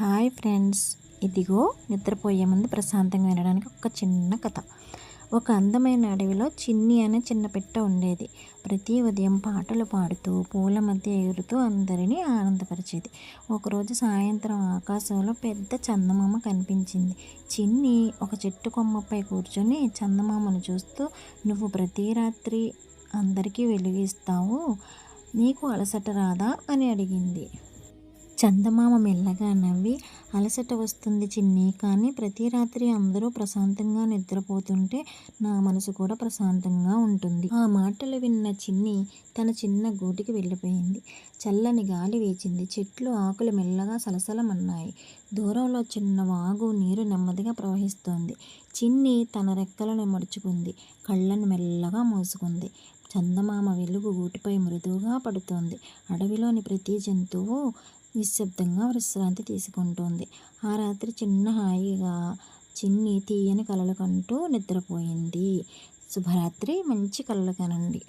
Hi friends, ఇదిగో నిద్రపోయే ముందు ప్రశాంతంగా వినడానికి ఒక చిన్న కథ. ఒక అందమైన అడవిలో చిన్ని అనే చిన్న పెట్ట ఉండేది. ప్రతి ఉదయం పాటలు పాడుతూ పూల మధ్య ఎగురుతూ అందరినీ ఆనందపరిచేది. ఒకరోజు సాయంత్రం ఆకాశంలో పెద్ద చందమామ కనిపించింది. చిన్ని ఒక చెట్టు కొమ్మపై కూర్చొని చందమామను చూస్తూ, "నువ్వు ప్రతి రాత్రి అందరికీ వెలుగిస్తావు, నీకు అలసట రాదా?" అని అడిగింది. చందమామ మెల్లగా నవ్వి, "అలసట వస్తుంది చిన్ని, కానీ ప్రతి రాత్రి అందరూ ప్రశాంతంగా నిద్రపోతుంటే నా మనసు కూడా ప్రశాంతంగా ఉంటుంది." ఆ మాటలు విన్న చిన్ని తన చిన్న గూటికి వెళ్ళిపోయింది. చల్లని గాలి వీచింది. చెట్లు ఆకులు మెల్లగా సలసలమన్నాయి. దూరంలో చిన్న వాగు నీరు నెమ్మదిగా ప్రవహిస్తోంది. చిన్ని తన రెక్కలను మడుచుకుంది. కళ్ళను మెల్లగా మూసుకుంది. చందమామ వెలుగు గూటిపై మృదువుగా పడుతోంది. అడవిలోని ప్రతి జంతువు నిశ్శబ్దంగా విశ్రాంతి తీసుకుంటోంది. ఆ రాత్రి హాయిగా చిన్ని తీయని కలలు కంటూ నిద్రపోయింది. శుభరాత్రి. మంచి కలలు కనండి.